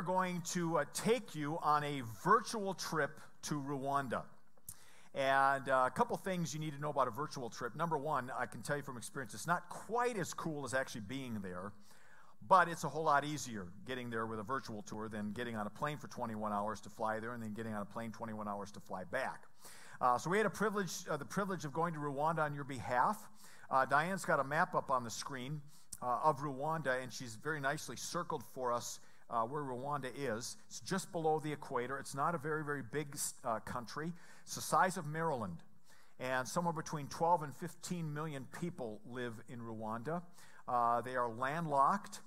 We're going to take you on a virtual trip to Rwanda. And a couple things you need to know about a virtual trip. Number one, I can tell you from experience, it's not quite as cool as actually being there, but it's a whole lot easier getting there with a virtual tour than getting on a plane for 21 hours to fly there and then getting on a plane 21 hours to fly back. So we had the privilege of going to Rwanda on your behalf. Diane's got a map up on the screen of Rwanda, and she's very nicely circled for us where Rwanda is. It's just below the equator. It's not a very, very big country. It's the size of Maryland, and somewhere between 12 and 15 million people live in Rwanda. They are landlocked.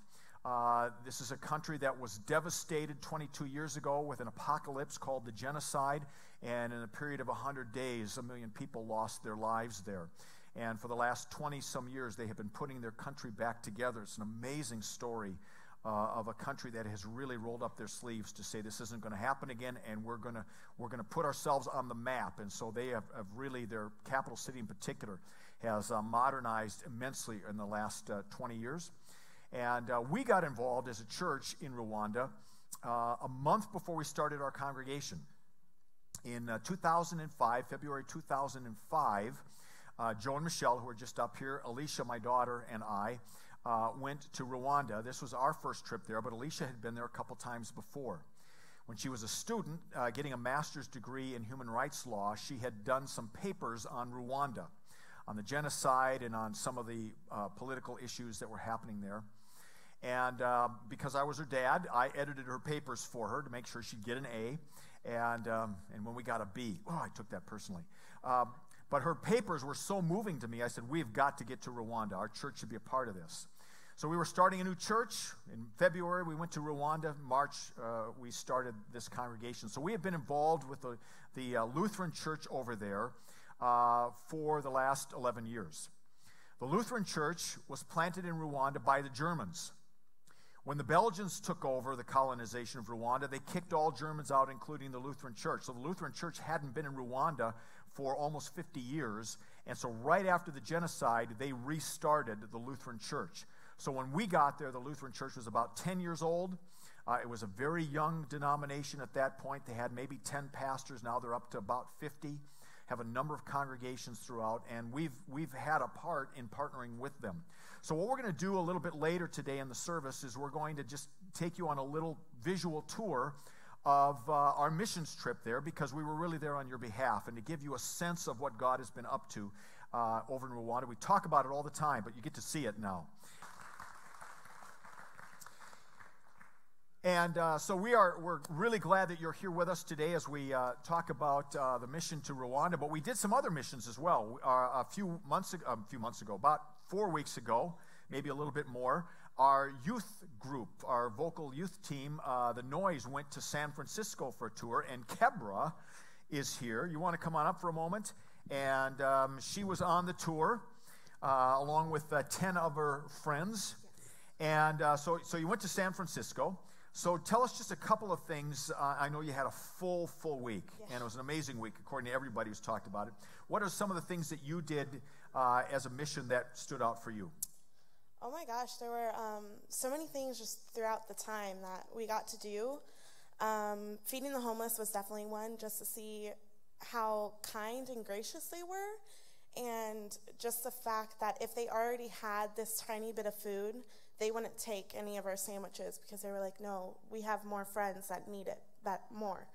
This is a country that was devastated 22 years ago with an apocalypse called the genocide, and in a period of 100 days, 1 million people lost their lives there. And for the last 20-some years, they have been putting their country back together. It's an amazing story of a country that has really rolled up their sleeves to say this isn't going to happen again, and we're going to put ourselves on the map. And so they have really, their capital city in particular, has modernized immensely in the last 20 years. And we got involved as a church in Rwanda a month before we started our congregation. In 2005, February 2005, Joe and Michelle, who are just up here, Alicia, my daughter, and I went to Rwanda. This was our first trip there, but Alicia had been there a couple times before. When she was a student getting a master's degree in human rights law, she had done some papers on Rwanda, on the genocide and on some of the political issues that were happening there. And because I was her dad, I edited her papers for her to make sure she'd get an A. And when we got a B, I took that personally. But her papers were so moving to me, I said, we've got to get to Rwanda. Our church should be a part of this. So we were starting a new church. In February, we went to Rwanda. March, we started this congregation. So we have been involved with the Lutheran church over there for the last 11 years. The Lutheran church was planted in Rwanda by the Germans. When the Belgians took over the colonization of Rwanda, they kicked all Germans out, including the Lutheran church. So the Lutheran church hadn't been in Rwanda for almost 50 years. And so right after the genocide, they restarted the Lutheran church. So when we got there, the Lutheran church was about 10 years old. It was a very young denomination at that point. They had maybe 10 pastors. Now they're up to about 50. Have a number of congregations throughout, and we've had a part in partnering with them. So what we're going to do a little bit later today in the service is we're going to just take you on a little visual tour of our missions trip there, because we were really there on your behalf, and to give you a sense of what God has been up to over in Rwanda. We talk about it all the time, but you get to see it now. And so we're really glad that you're here with us today as we talk about the mission to Rwanda. But we did some other missions as well. A few months ago, about 4 weeks ago, maybe a little bit more, our youth group, our vocal youth team, the Noise, went to San Francisco for a tour. And Kebra is here. You want to come on up for a moment? And she was on the tour along with 10 of her friends. And so you went to San Francisco. So tell us just a couple of things. I know you had a full week, and it was an amazing week, according to everybody who's talked about it. What are some of the things that you did as a mission that stood out for you? Oh my gosh, there were so many things just throughout the time that we got to do. Feeding the homeless was definitely one, just to see how kind and gracious they were, and just the fact that if they already had this tiny bit of food, they wouldn't take any of our sandwiches because they were like, no, we have more friends that need it, that more.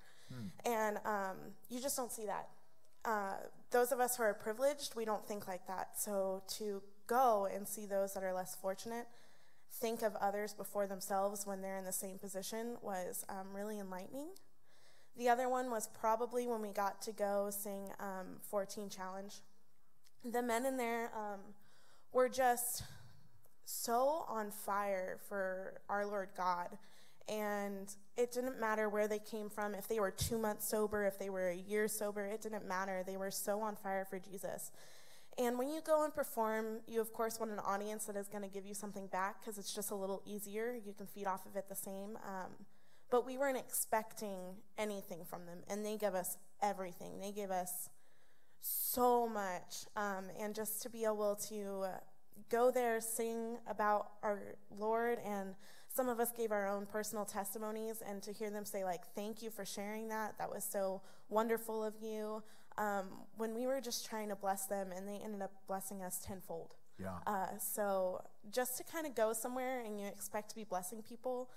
And you just don't see that. Those of us who are privileged, we don't think like that. So to go and see those that are less fortunate, think of others before themselves when they're in the same position was really enlightening. The other one was probably when we got to go sing 14 Challenge. The men in there were just so on fire for our Lord God, and it didn't matter where they came from, if they were 2 months sober, if they were a year sober, it didn't matter. They were so on fire for Jesus. And when you go and perform, you of course want an audience that is going to give you something back, because it's just a little easier. You can feed off of it the same. But we weren't expecting anything from them, and they gave us everything. They gave us so much, and just to be able to go there, sing about our Lord, and some of us gave our own personal testimonies, and to hear them say, like, thank you for sharing that. That was so wonderful of you. When we were just trying to bless them, and they ended up blessing us tenfold. Yeah. So just to kind of go somewhere and you expect to be blessing people,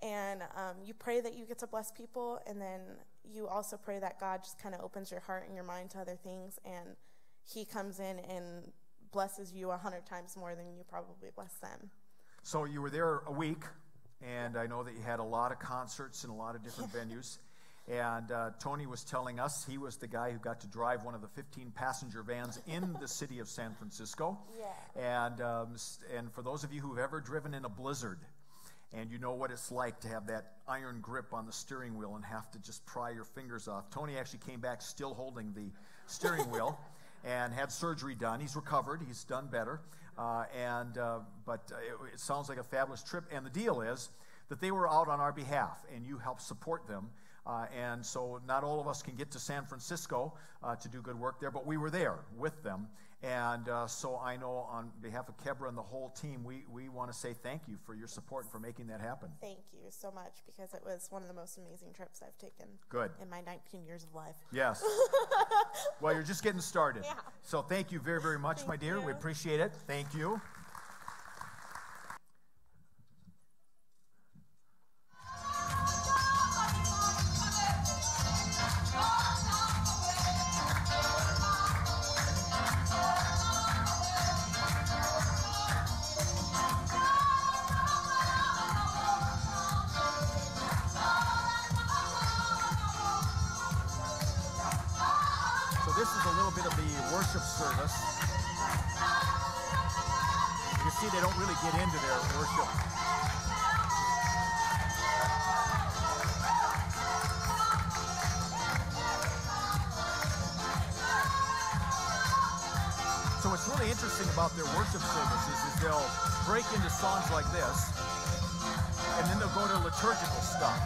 and you pray that you get to bless people, and then you also pray that God just kind of opens your heart and your mind to other things, and he comes in and blesses you 100 times more than you probably bless them. So you were there a week, and I know that you had a lot of concerts in a lot of different venues. And Tony was telling us he was the guy who got to drive one of the 15 passenger vans in the city of San Francisco. Yeah. And for those of you who've ever driven in a blizzard, and you know what it's like to have that iron grip on the steering wheel and have to just pry your fingers off. Tony actually came back still holding the steering wheel and had surgery done. He's recovered. He's done better. But it sounds like a fabulous trip. And the deal is that they were out on our behalf, and you helped support them. And so not all of us can get to San Francisco to do good work there, but we were there with them. And so I know on behalf of Kebra and the whole team, we want to say thank you for your support and for making that happen. Thank you so much, because it was one of the most amazing trips I've taken in my 19 years of life. Yes. Well, you're just getting started. Yeah. So thank you very, very much, my dear. you. We appreciate it. Thank you. This is a little bit of the worship service. You see, they don't really get into their worship. So what's really interesting about their worship services is they'll break into songs like this, and then they'll go to liturgical stuff,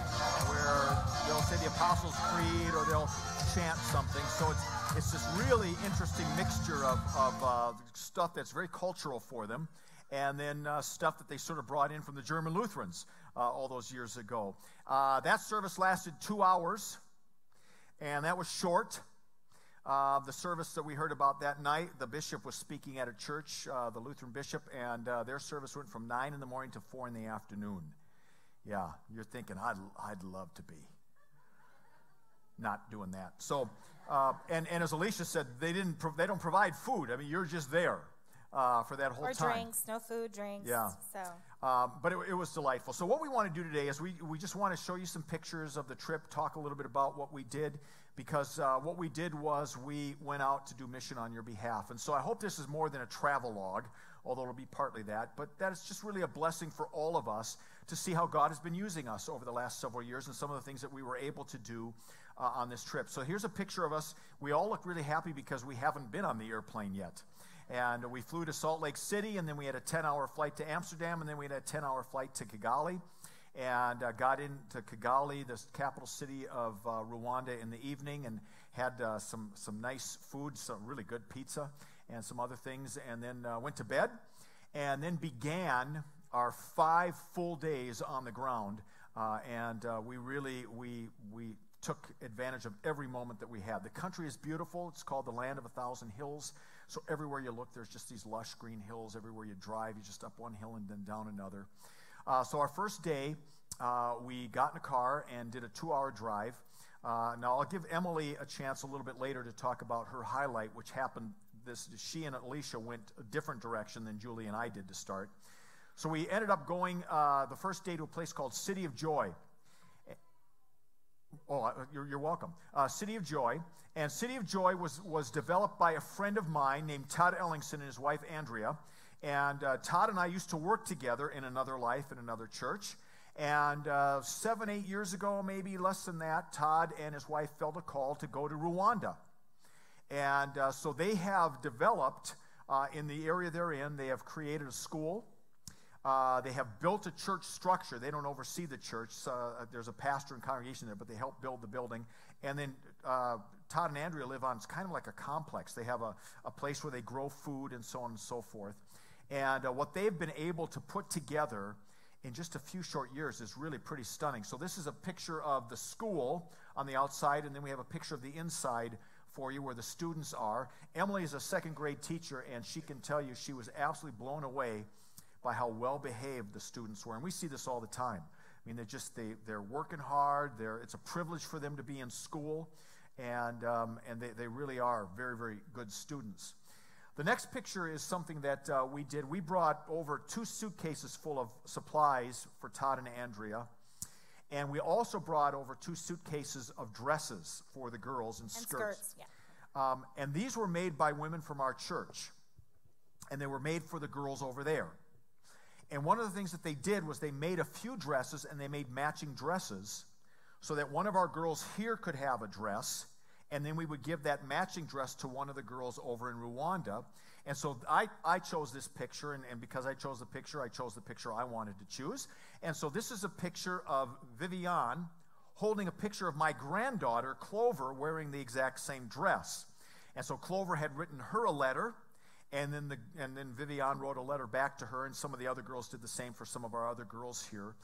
where they'll say the Apostles' Creed, or they'll chant something. So it's this really interesting mixture of stuff that's very cultural for them, and then stuff that they sort of brought in from the German Lutherans all those years ago. That service lasted 2 hours, and that was short. The service that we heard about that night, the bishop was speaking at a church, the Lutheran bishop, and their service went from 9 in the morning to 4 in the afternoon. Yeah, you're thinking, I'd love to be not doing that. So, and as Alicia said, they don't provide food. I mean, you're just there for that whole time. Or drinks, no food, drinks. Yeah. So. But it was delightful. So what we want to do today is we just want to show you some pictures of the trip, talk a little bit about what we did, because what we did was we went out to do mission on your behalf. And so I hope this is more than a travel log, although it'll be partly that, but that is just really a blessing for all of us to see how God has been using us over the last several years and some of the things that we were able to do on this trip. So here's a picture of us. We all look really happy because we haven't been on the airplane yet. And we flew to Salt Lake City, and then we had a 10-hour flight to Amsterdam, and then we had a 10-hour flight to Kigali, and got into Kigali, the capital city of Rwanda, in the evening, and had some nice food, some really good pizza, and some other things, and then went to bed, and then began our 5 full days on the ground, and we took advantage of every moment that we had. The country is beautiful. It's called the Land of 1,000 Hills. So everywhere you look, there's just these lush green hills. Everywhere you drive, you're just up one hill and then down another. So our first day, we got in a car and did a 2-hour drive. Now, I'll give Emily a chance a little bit later to talk about her highlight, which happened. She and Alicia went a different direction than Julie and I did to start. So we ended up going the first day to a place called City of Joy. Oh, you're welcome. City of Joy. And City of Joy was developed by a friend of mine named Todd Ellingson and his wife, Andrea. And Todd and I used to work together in another life in another church. And 7-8 years ago, maybe less than that, Todd and his wife felt a call to go to Rwanda. And so they have developed, in the area they're in, they have created a school. They have built a church structure. They don't oversee the church. There's a pastor and congregation there, but they help build the building. And then Todd and Andrea live on, it's kind of like a complex. They have a place where they grow food and so on and so forth. And what they've been able to put together in just a few short years is really pretty stunning. So this is a picture of the school on the outside, and then we have a picture of the inside for you where the students are. Emily is a second grade teacher, and she can tell you she was absolutely blown away by how well behaved the students were. And we see this all the time. I mean, they're working hard. It's a privilege for them to be in school, and they really are very, very good students. The next picture is something that we did. We brought over 2 suitcases full of supplies for Todd and Andrea, and we also brought over 2 suitcases of dresses for the girls and skirts. Yeah. And these were made by women from our church, and they were made for the girls over there. And one of the things that they did was they made a few dresses, and they made matching dresses so that one of our girls here could have a dress, and then we would give that matching dress to one of the girls over in Rwanda. And so I chose this picture, and because I chose the picture I wanted to choose. And so this is a picture of Vivian holding a picture of my granddaughter, Clover, wearing the exact same dress. And so Clover had written her a letter, and then Vivian wrote a letter back to her, and some of the other girls did the same for some of our other girls here.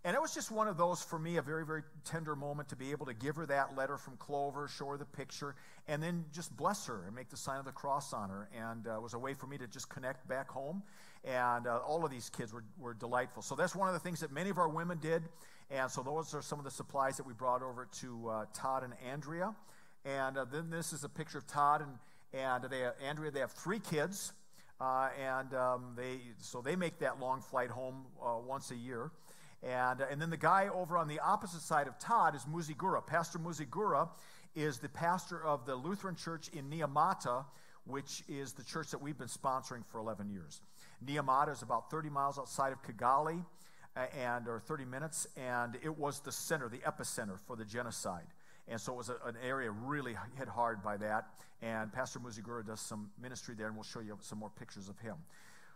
And it was just one of those, for me, a very, very tender moment to be able to give her that letter from Clover, show her the picture, and then just bless her and make the sign of the cross on her. And it was a way for me to just connect back home. And all of these kids were delightful. So that's one of the things that many of our women did. And so those are some of the supplies that we brought over to Todd and Andrea. And then this is a picture of Todd and Andrea. They have 3 kids. So they make that long flight home once a year. And then the guy over on the opposite side of Todd is Muzigura. Pastor Muzigura is the pastor of the Lutheran Church in Nyamata, which is the church that we've been sponsoring for 11 years. Nyamata is about 30 miles outside of Kigali, or 30 minutes, and it was the center, the epicenter for the genocide. And so it was an area really hit hard by that. And Pastor Muzigura does some ministry there, and we'll show you some more pictures of him.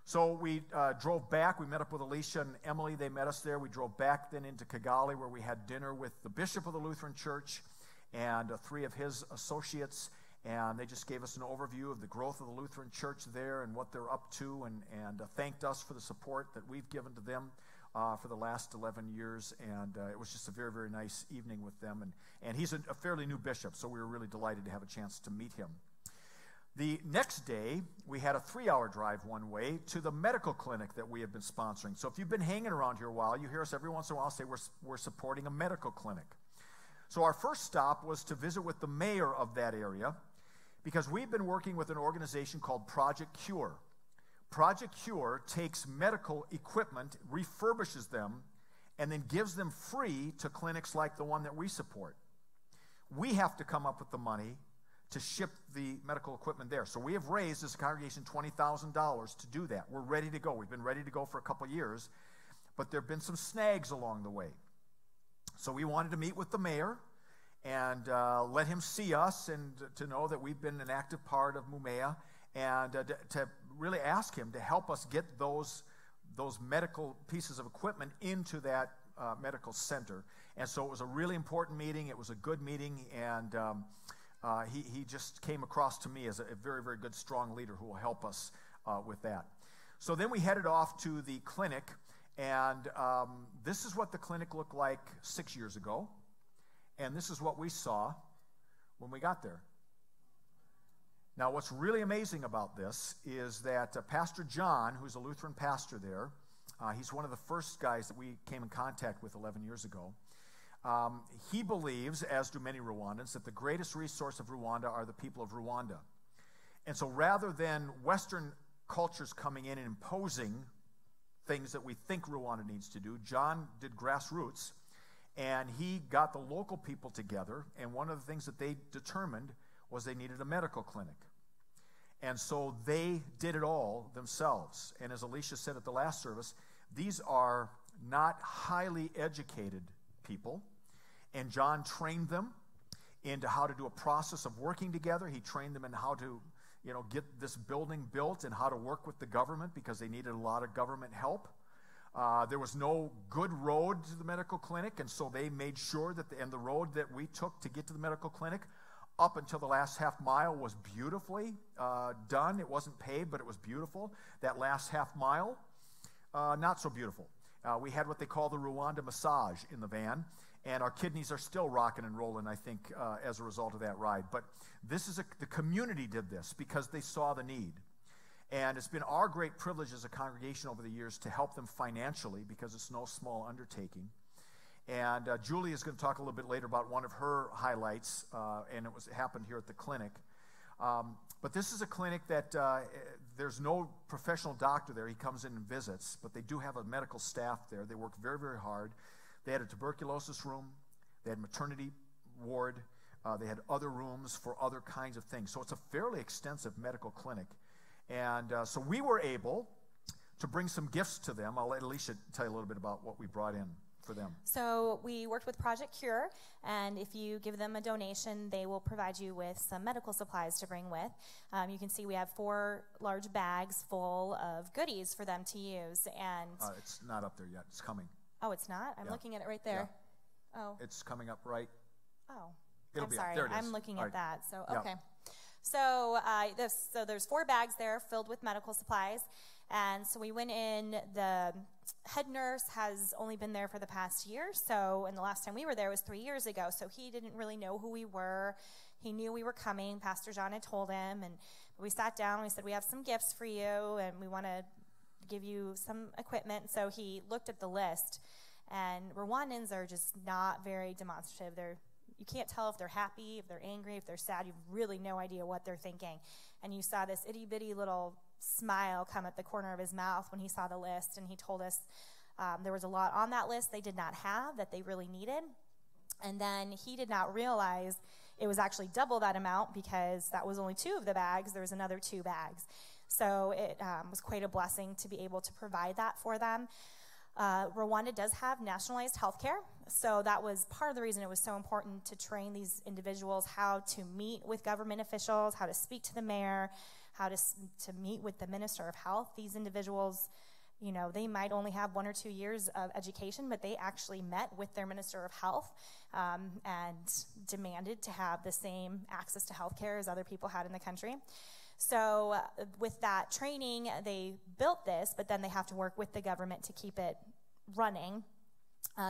So we drove back. We met up with Alicia and Emily. They met us there. We drove back then into Kigali, where we had dinner with the bishop of the Lutheran Church and 3 of his associates. And they just gave us an overview of the growth of the Lutheran Church there and what they're up to, and thanked us for the support that we've given to them for the last 11 years. And it was just a very, very nice evening with them. And he's a fairly new bishop, so we were really delighted to have a chance to meet him. The next day, we had a 3-hour drive one way to the medical clinic that we have been sponsoring. So if you've been hanging around here a while, you hear us every once in a while say we're supporting a medical clinic. So our first stop was to visit with the mayor of that area, because we've been working with an organization called Project Cure. Project Cure takes medical equipment, refurbishes them, and then gives them free to clinics like the one that we support. We have to come up with the money to ship the medical equipment there. So we have raised, as a congregation, $20,000 to do that. We're ready to go. We've been ready to go for a couple years, but there have been some snags along the way. So we wanted to meet with the mayor and let him see us, and to know that we've been an active part of Mumea, and to really ask him to help us get those medical pieces of equipment into that medical center. And so it was a really important meeting. It was a good meeting, and he just came across to me as a very, very good, strong leader who will help us with that. So then we headed off to the clinic, and this is what the clinic looked like 6 years ago, and this is what we saw when we got there. Now, what's really amazing about this is that Pastor John, who's a Lutheran pastor there, he's one of the first guys that we came in contact with 11 years ago. He believes, as do many Rwandans, that the greatest resource of Rwanda are the people of Rwanda. And so rather than Western cultures coming in and imposing things that we think Rwanda needs to do, John did grassroots, and he got the local people together, and one of the things that they determined was they needed a medical clinic. And so they did it all themselves. And as Alicia said at the last service, these are not highly educated people. And John trained them into how to do a process of working together. He trained them in how to, get this building built and how to work with the government, because they needed a lot of government help. There was no good road to the medical clinic, and so they made sure that the road that we took to get to the medical clinic up until the last half mile was beautifully done. It wasn't paved, but it was beautiful. That last half mile, not so beautiful. We had what they call the Rwanda massage in the van, and our kidneys are still rocking and rolling, I think, as a result of that ride. But this is the community did this because they saw the need. And it's been our great privilege as a congregation over the years to help them financially because it's no small undertaking. And Julie is going to talk a little bit later about one of her highlights, and it happened here at the clinic. But this is a clinic that there's no professional doctor there. He comes in and visits, but they do have a medical staff there. They work very, very hard. They had a tuberculosis room. They had maternity ward. They had other rooms for other kinds of things. So it's a fairly extensive medical clinic. And so we were able to bring some gifts to them. I'll let Alicia tell you a little bit about what we brought in for them. So we worked with Project Cure, and if you give them a donation, they will provide you with some medical supplies to bring with. You can see we have 4 large bags full of goodies for them to use. And it's not up there yet. It's coming. Oh, it's not? I'm looking at it right there. Yeah. Oh. It's coming up right. Oh. It'll I'm be sorry. Up. There it is. I'm looking at that. So, Yeah. okay. So, so there's 4 bags there filled with medical supplies. And so we went in. The head nurse has only been there for the past year. So, and the last time we were there was 3 years ago. So he didn't really know who we were. He knew we were coming. Pastor John had told him. And we sat down and we said, we have some gifts for you and we want to give you some equipment. So he looked at the list. And Rwandans are just not very demonstrative. You can't tell if they're happy, if they're angry, if they're sad. You have really no idea what they're thinking. And you saw this itty-bitty little smile come at the corner of his mouth when he saw the list. And he told us there was a lot on that list they did not have that they really needed. And then he did not realize it was actually double that amount because that was only 2 of the bags. There was another 2 bags. So it was quite a blessing to be able to provide that for them. Rwanda does have nationalized health care, so that was part of the reason it was so important to train these individuals how to meet with government officials, how to speak to the mayor, how to meet with the minister of health. These individuals, you know, they might only have 1 or 2 years of education, but they actually met with their minister of health and demanded to have the same access to health care as other people had in the country. So with that training, they built this, but then they have to work with the government to keep it running.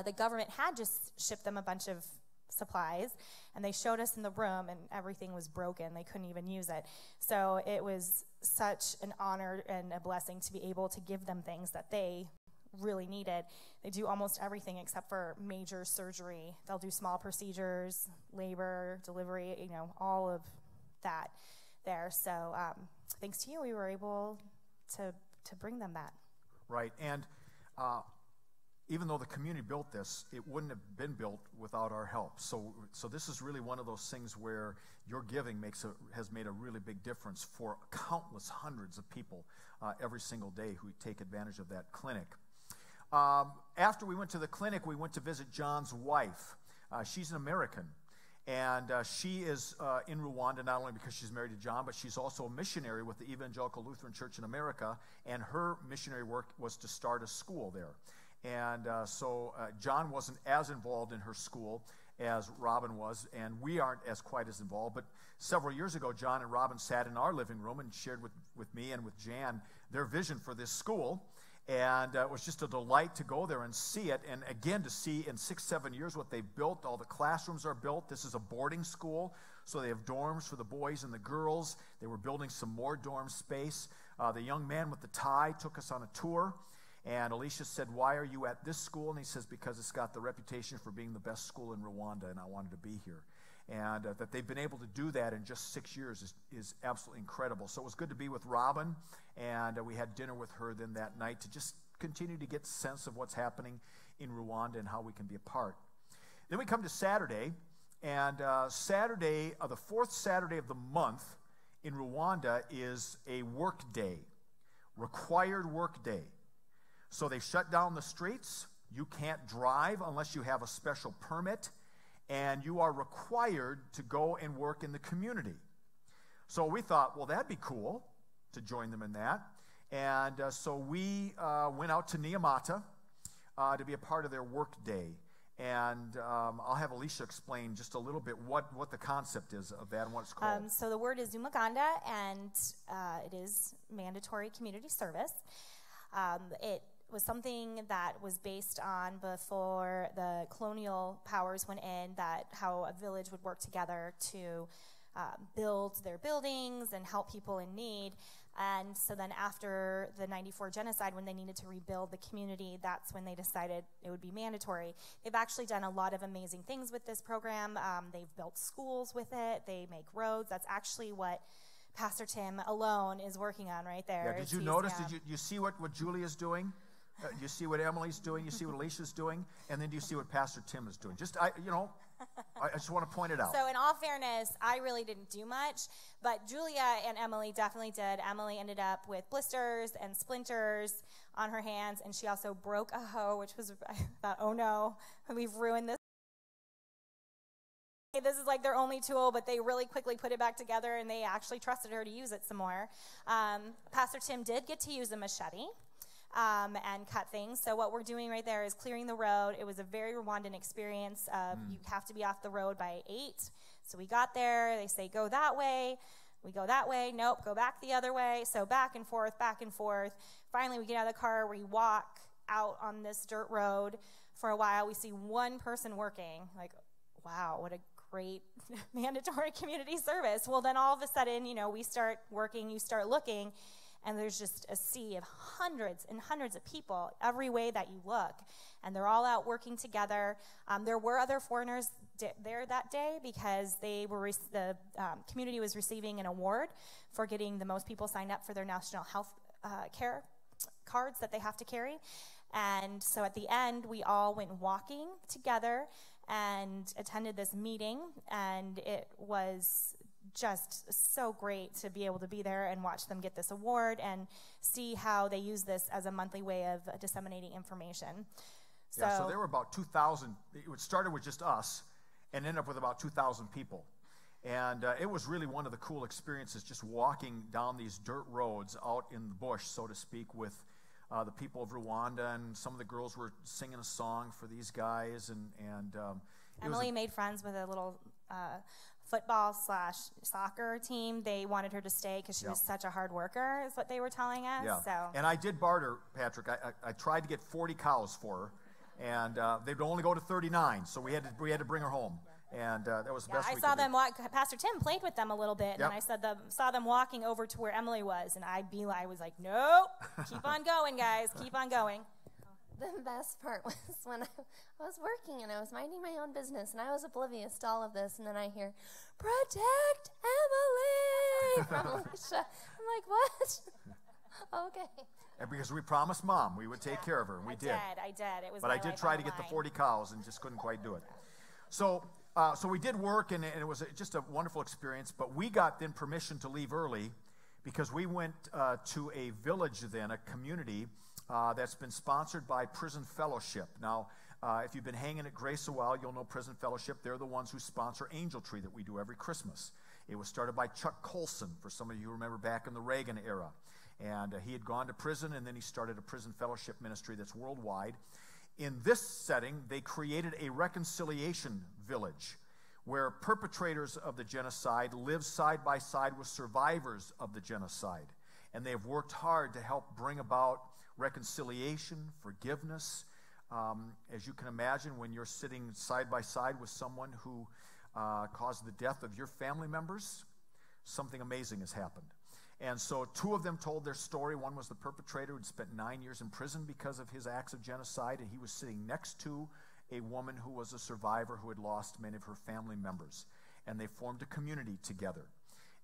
The government had just shipped them a bunch of supplies, and they showed us in the room, and everything was broken. They couldn't even use it. So it was such an honor and a blessing to be able to give them things that they really needed. They do almost everything except for major surgery. They'll do small procedures, labor, delivery, you know, all of that there. So thanks to you, we were able to bring them that. Right, and even though the community built this, it wouldn't have been built without our help. So this is really one of those things where your giving has made a really big difference for countless hundreds of people every single day who take advantage of that clinic. After we went to the clinic, we went to visit John's wife. She's an American. And she is in Rwanda not only because she's married to John, but she's also a missionary with the Evangelical Lutheran Church in America, and her missionary work was to start a school there. And so John wasn't as involved in her school as Robin was, and we aren't quite as involved. But several years ago, John and Robin sat in our living room and shared with me and with Jan their vision for this school. And it was just a delight to go there and see it. And again, to see in 6-7 years what they've built. All the classrooms are built. This is a boarding school, so they have dorms for the boys and the girls. They were building some more dorm space. The young man with the tie took us on a tour. And Alicia said, "Why are you at this school?" And he says, "Because it's got the reputation for being the best school in Rwanda, and I wanted to be here." And that they've been able to do that in just 6 years is absolutely incredible. So it was good to be with Robin, and we had dinner with her then that night to just continue to get a sense of what's happening in Rwanda and how we can be a part. Then we come to Saturday, and Saturday, the 4th Saturday of the month in Rwanda is a work day, required work day. So they shut down the streets. You can't drive unless you have a special permit, and you are required to go and work in the community. So we thought, well, that'd be cool to join them in that. And so we went out to Nyamata to be a part of their work day. And I'll have Alicia explain just a little bit what the concept is of that and what it's called. So the word is Umaganda, and it is mandatory community service. It was something that was based on before the colonial powers went in, that how a village would work together to build their buildings and help people in need. And so then after the 94 genocide, when they needed to rebuild the community, that's when they decided it would be mandatory. They've actually done a lot of amazing things with this program. They've built schools with it. They make roads. That's actually what Pastor Tim alone is working on right there. Yeah, did you notice? Did you see what Julia's doing? You see what Emily's doing? You see what Alicia's doing? And then do you see what Pastor Tim is doing? I just want to point it out. So in all fairness, I really didn't do much, but Julia and Emily definitely did. Emily ended up with blisters and splinters on her hands, and she also broke a hoe, which was, I thought, oh no, we've ruined this. This is like their only tool, but they really quickly put it back together, and they actually trusted her to use it some more. Pastor Tim did get to use a machete and cut things. So what we're doing right there is clearing the road. It was a very Rwandan experience. You have to be off the road by 8. So we got there. They say, go that way. We go that way. Nope, go back the other way. So back and forth, back and forth. Finally, we get out of the car. We walk out on this dirt road for a while. We see one person working. Like, wow, what a great mandatory community service. Well, then all of a sudden, we start working, you start looking, and there's just a sea of hundreds and hundreds of people every way that you look. And they're all out working together. There were other foreigners there that day because the community was receiving an award for getting the most people signed up for their national health care cards that they have to carry. And so at the end, we all went walking together and attended this meeting, and it was just so great to be able to be there and watch them get this award and see how they use this as a monthly way of disseminating information. So there were about 2,000. It started with just us and ended up with about 2,000 people. And it was really one of the cool experiences, just walking down these dirt roads out in the bush, so to speak, with the people of Rwanda, and some of the girls were singing a song for these guys. And Emily made friends with a little football/soccer team. They wanted her to stay because she was such a hard worker, is what they were telling us. Yeah. So. And I did barter, Patrick. I tried to get 40 cows for her, and they'd only go to 39, so we had to bring her home. And that was the best we could do. I saw them walk. Pastor Tim played with them a little bit, and I saw them walking over to where Emily was, and I was like, nope, keep on going, guys, keep on going. The best part was when I was working and I was minding my own business, and I was oblivious to all of this, and then I hear, "Protect Emily" from Alicia. I'm like, what? Okay. And because we promised Mom we would take care of her, and we did. I did. It was. But I did try to get the 40 cows and just couldn't quite do it. So we did work, and it was just a wonderful experience. But we got then permission to leave early because we went to a village then, a community that's been sponsored by Prison Fellowship. Now, if you've been hanging at Grace a while, you'll know Prison Fellowship. They're the ones who sponsor Angel Tree that we do every Christmas. It was started by Chuck Colson, for some of you who remember back in the Reagan era. And he had gone to prison, and then he started a Prison Fellowship ministry that's worldwide. In this setting, they created a reconciliation village where perpetrators of the genocide live side by side with survivors of the genocide. And they have worked hard to help bring about reconciliation, forgiveness. As you can imagine, when you're sitting side by side with someone who caused the death of your family members, something amazing has happened. And so 2 of them told their story. One was the perpetrator who had spent 9 years in prison because of his acts of genocide, and he was sitting next to a woman who was a survivor who had lost many of her family members. And they formed a community together.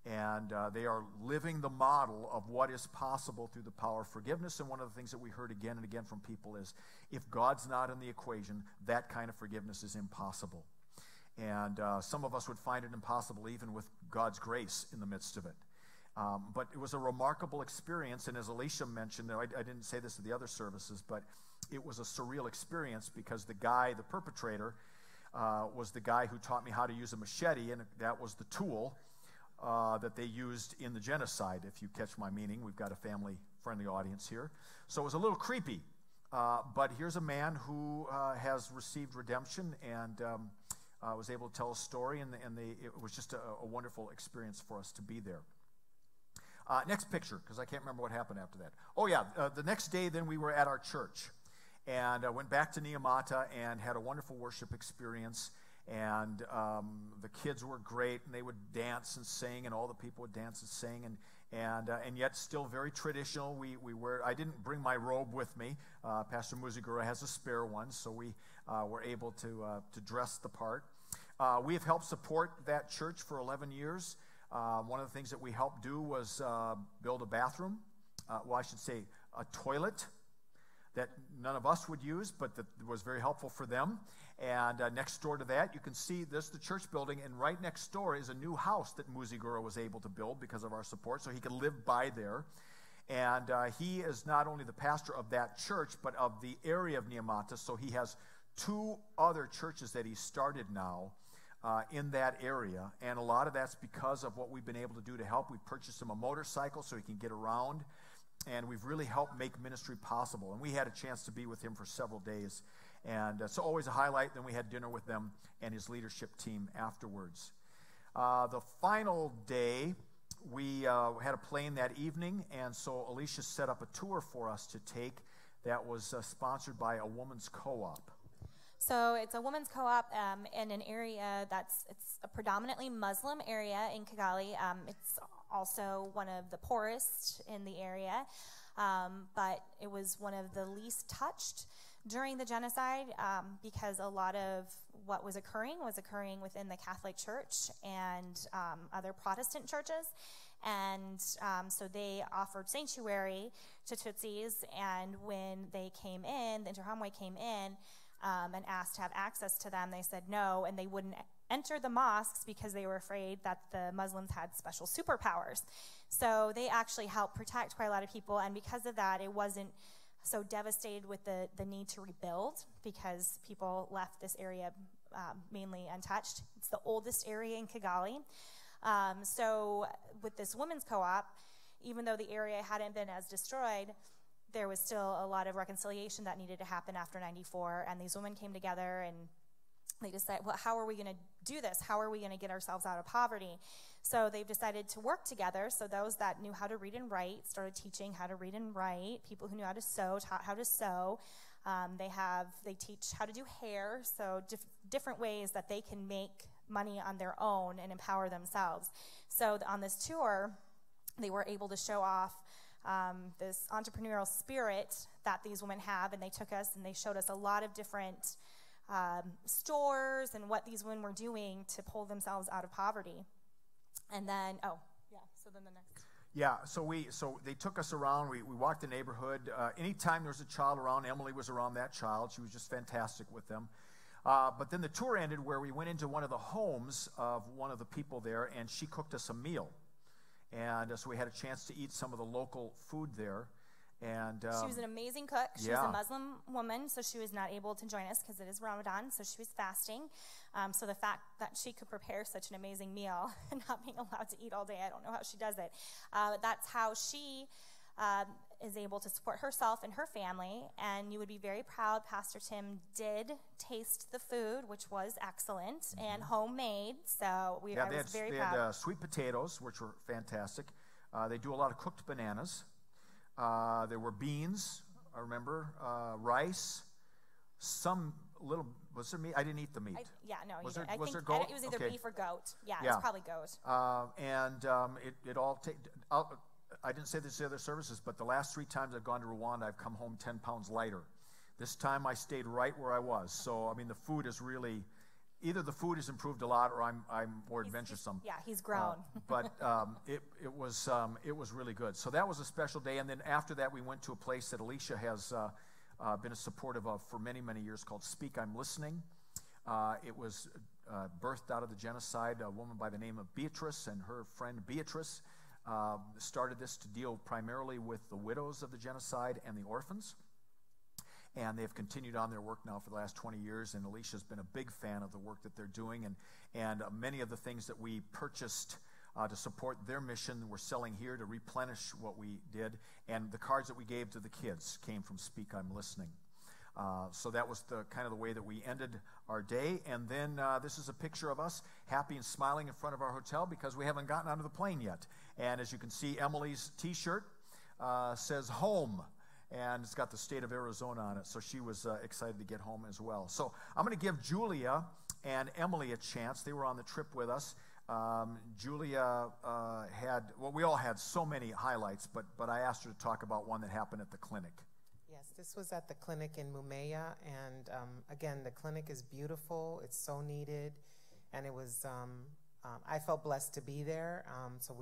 And they are living the model of what is possible through the power of forgiveness. And one of the things that we heard again and again from people is, if God's not in the equation, that kind of forgiveness is impossible. And some of us would find it impossible even with God's grace in the midst of it. But it was a remarkable experience, and as Alicia mentioned, I didn't say this at the other services, but it was a surreal experience because the perpetrator, was the guy who taught me how to use a machete, and that was the tool that they used in the genocide, if you catch my meaning. We've got a family-friendly audience here. So it was a little creepy, but here's a man who has received redemption and was able to tell a story, and it was just a wonderful experience for us to be there. Next picture, because I can't remember what happened after that. Oh, yeah, the next day then we were at our church. And went back to Niamata and had a wonderful worship experience. And the kids were great, and they would dance and sing, and all the people would dance and sing, and yet still very traditional. We were. I didn't bring my robe with me. Pastor Muzigura has a spare one, so we were able to dress the part. We have helped support that church for 11 years. One of the things that we helped do was build a bathroom. Well, I should say a toilet that none of us would use, but that was very helpful for them. And next door to that, you can see this, the church building, and right next door is a new house that Muzigura was able to build because of our support, so he could live by there. And he is not only the pastor of that church, but of the area of Niamata, so he has 2 other churches that he started now in that area. And a lot of that's because of what we've been able to do to help. We purchased him a motorcycle so he can get around. And we've really helped make ministry possible. And we had a chance to be with him for several days. And so always a highlight. Then we had dinner with them and his leadership team afterwards. The final day, we had a plane that evening. And so Alicia set up a tour for us to take that was sponsored by a woman's co-op. So it's a women's co-op in an area it's a predominantly Muslim area in Kigali. It's also one of the poorest in the area, but it was one of the least touched during the genocide because a lot of what was occurring within the Catholic Church and other Protestant churches. And so they offered sanctuary to Tutsis, and when they came in, the Interahamwe came in and asked to have access to them, they said no, and they wouldn't enter the mosques because they were afraid that the Muslims had special superpowers. So they actually helped protect quite a lot of people, and because of that, it wasn't so devastated with the need to rebuild because people left this area mainly untouched. It's the oldest area in Kigali. So with this women's co-op, even though the area hadn't been as destroyed, there was still a lot of reconciliation that needed to happen after 94, and these women came together and they decided, well, how are we going to do this? How are we going to get ourselves out of poverty? So they've decided to work together. So those that knew how to read and write started teaching how to read and write. People who knew how to sew taught how to sew. They teach how to do hair, so different ways that they can make money on their own and empower themselves. So on this tour, they were able to show off this entrepreneurial spirit that these women have, and they took us and they showed us a lot of different stores and what these women were doing to pull themselves out of poverty. And then, so then the next. Yeah, so they took us around. We walked the neighborhood. Anytime there was a child around, Emily was around that child. She was just fantastic with them. But then the tour ended where we went into one of the homes of one of the people there, and she cooked us a meal. And so we had a chance to eat some of the local food there. And she was an amazing cook. She was a Muslim woman, so she was not able to join us because it is Ramadan, so she was fasting. So the fact that she could prepare such an amazing meal and not being allowed to eat all day, I don't know how she does it. That's how she is able to support herself and her family. And you would be very proud, Pastor Tim did taste the food, which was excellent and homemade. So I was very proud. They had sweet potatoes, which were fantastic. They do a lot of cooked bananas. There were beans, I remember, rice, some little, was there meat? I didn't eat the meat. Was there goat? It was either beef or goat. Yeah, it was probably goat. I didn't say this to the other services, but the last 3 times I've gone to Rwanda, I've come home 10 pounds lighter. This time I stayed right where I was. So, I mean, the food is really, either the food has improved a lot or I'm more adventuresome. He's grown. But it was really good. So that was a special day. And then after that, we went to a place that Alicia has been a supportive of for many, many years called Speak, I'm Listening. It was birthed out of the genocide. A woman by the name of Beatrice and her friend Beatrice started this to deal primarily with the widows of the genocide and the orphans. And they've continued on their work now for the last 20 years, and Alicia's been a big fan of the work that they're doing, and many of the things that we purchased to support their mission we're selling here to replenish what we did, and the cards that we gave to the kids came from Speak, I'm Listening. So that was the kind of the way that we ended our day. And then this is a picture of us happy and smiling in front of our hotel because we haven't gotten onto the plane yet. And as you can see, Emily's T-shirt says home, and it's got the state of Arizona on it. So she was excited to get home as well. So I'm going to give Julia and Emily a chance. They were on the trip with us. Julia we all had so many highlights, but I asked her to talk about one that happened at the clinic. Yes, this was at the clinic in Mumea, and again, the clinic is beautiful. It's so needed, and it was, I felt blessed to be there. So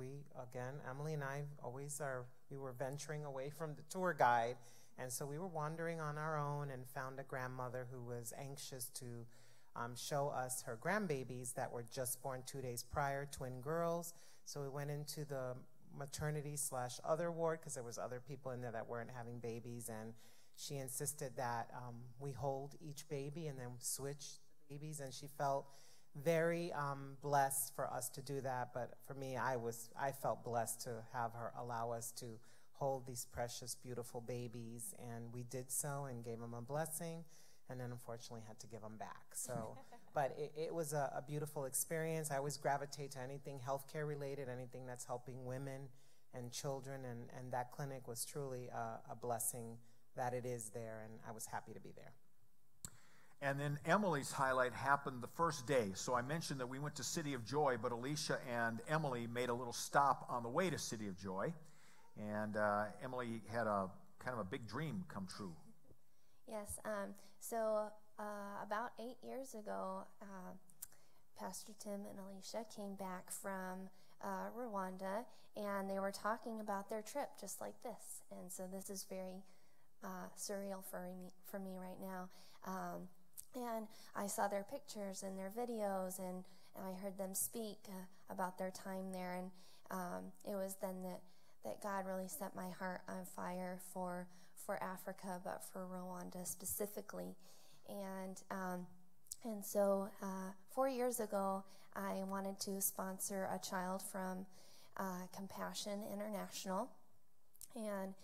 Emily and I we were venturing away from the tour guide, and so we were wandering on our own and found a grandmother who was anxious to show us her grandbabies that were just born 2 days prior, twin girls. So we went into the maternity/other ward because there was other people in there that weren't having babies, and she insisted that we hold each baby and then switch the babies, and she felt very blessed for us to do that. But for me, I felt blessed to have her allow us to hold these precious, beautiful babies, and we did so and gave them a blessing, and then unfortunately had to give them back. So, but it was a beautiful experience. I always gravitate to anything healthcare related, anything that's helping women and children, and that clinic was truly a blessing that it is there, and I was happy to be there. And then Emily's highlight happened the first day. So I mentioned that we went to City of Joy, but Alicia and Emily made a little stop on the way to City of Joy, and Emily had a kind of a big dream come true. Yes, so about 8 years ago, Pastor Tim and Alicia came back from Rwanda, and they were talking about their trip just like this. And so this is very surreal for me right now. And I saw their pictures and their videos, and I heard them speak about their time there. And it was then that God really set my heart on fire for Africa, but for Rwanda specifically. And so 4 years ago, I wanted to sponsor a child from Compassion International. And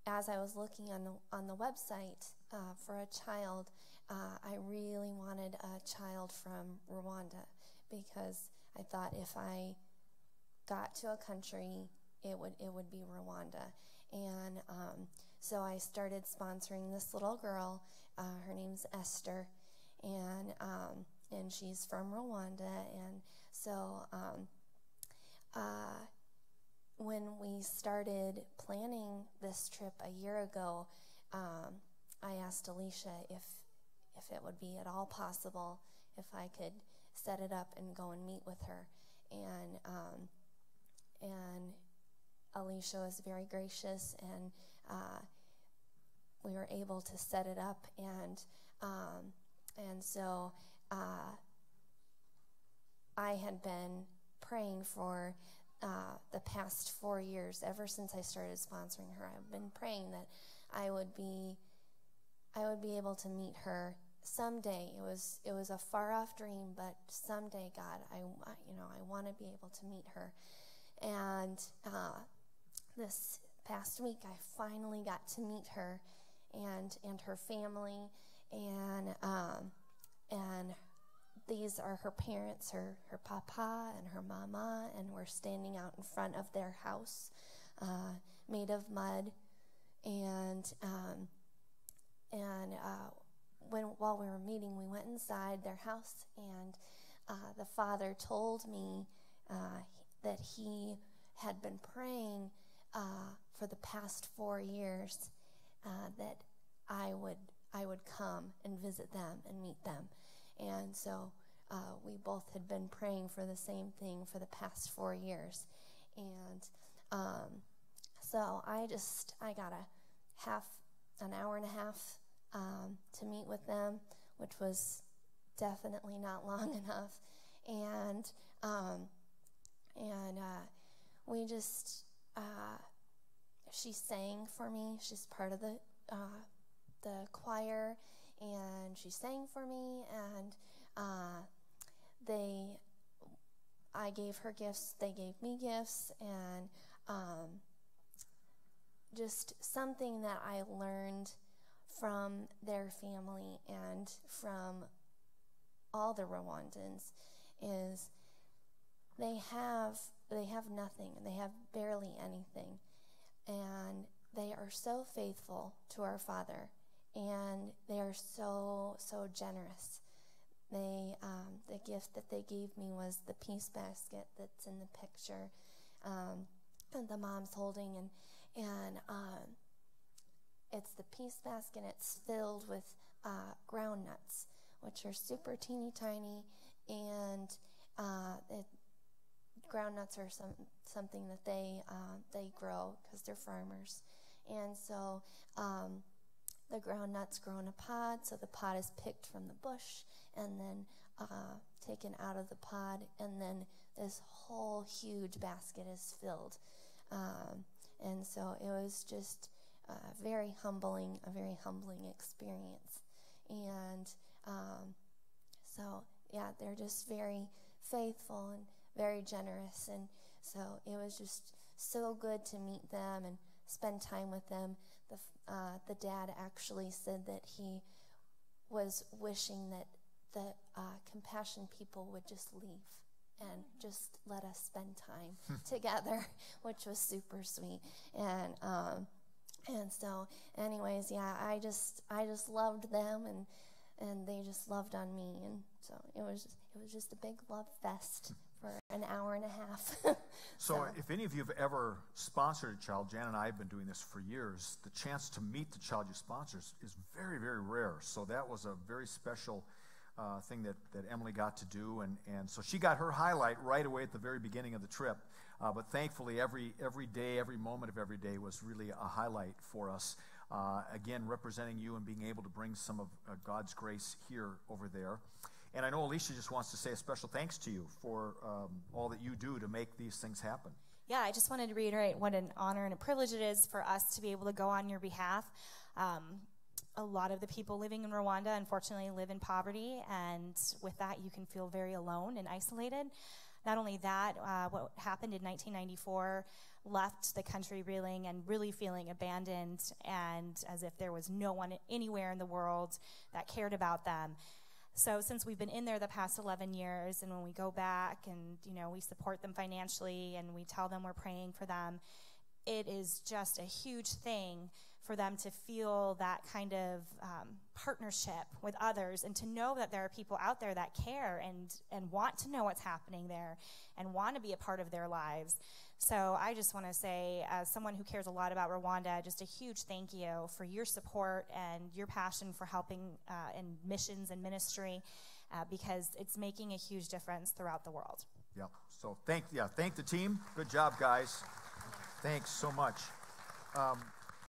as I was looking on the website for a child, I really wanted a child from Rwanda, because I thought if I got to a country, it would be Rwanda. And so I started sponsoring this little girl. Her name's Esther, and she's from Rwanda. And so when we started planning this trip a year ago, I asked Alicia if it would be at all possible if I could set it up and go and meet with her. And Alicia was very gracious, and we were able to set it up. And so I had been praying for the past 4 years, ever since I started sponsoring her. I've been praying that I would be able to meet her someday. It was a far off dream, but someday, God, I want to be able to meet her. And this past week, I finally got to meet her and her family, and these are her parents, her papa and her mama, and we're standing out in front of their house, made of mud, and while we were meeting, we went inside their house, and the father told me that he had been praying for the past 4 years that I would come and visit them and meet them. And so we both had been praying for the same thing for the past 4 years. And so I got an hour and a half to meet with them, which was definitely not long enough. And we just, she sang for me. She's part of the choir, and she sang for me, and I gave her gifts, they gave me gifts, and just something that I learned from their family and from all the Rwandans is they have nothing. They have barely anything. And they are so faithful to our Father, and they are so generous. They the gift that they gave me was the peace basket that's in the picture, and the mom's holding, and it's the peace basket. It's filled with ground nuts, which are super teeny tiny, and ground nuts are something that they grow because they're farmers, and so the ground nuts grow in a pod. So the pod is picked from the bush and then taken out of the pod, and then this whole huge basket is filled. And so it was just a very humbling experience. And so, yeah, they're just very faithful and very generous. And so it was just so good to meet them and spend time with them. The dad actually said that he was wishing that the compassion people would just leave and just let us spend time together, which was super sweet. And so, anyways, yeah, I just loved them, and they just loved on me, and so it was just a big love fest for an hour and a half. So if any of you have ever sponsored a child, Jan and I have been doing this for years, the chance to meet the child you sponsor is very, very rare. So that was a very special thing that Emily got to do, and so she got her highlight right away at the very beginning of the trip. But thankfully, every day, every moment of every day was really a highlight for us. Again, representing you and being able to bring some of God's grace here over there. And I know Alicia just wants to say a special thanks to you for all that you do to make these things happen. Yeah, I just wanted to reiterate what an honor and a privilege it is for us to be able to go on your behalf. A lot of the people living in Rwanda, unfortunately, live in poverty, and with that, you can feel very alone and isolated. Not only that, what happened in 1994 left the country reeling and really feeling abandoned, and as if there was no one anywhere in the world that cared about them. So since we've been in there the past 11 years, and when we go back and, we support them financially and we tell them we're praying for them, it is just a huge thing for them to feel that kind of partnership with others, and to know that there are people out there that care and want to know what's happening there and want to be a part of their lives. So I just want to say, as someone who cares a lot about Rwanda, just a huge thank you for your support and your passion for helping in missions and ministry, because it's making a huge difference throughout the world. Yeah. So thank the team. Good job, guys. Thanks so much.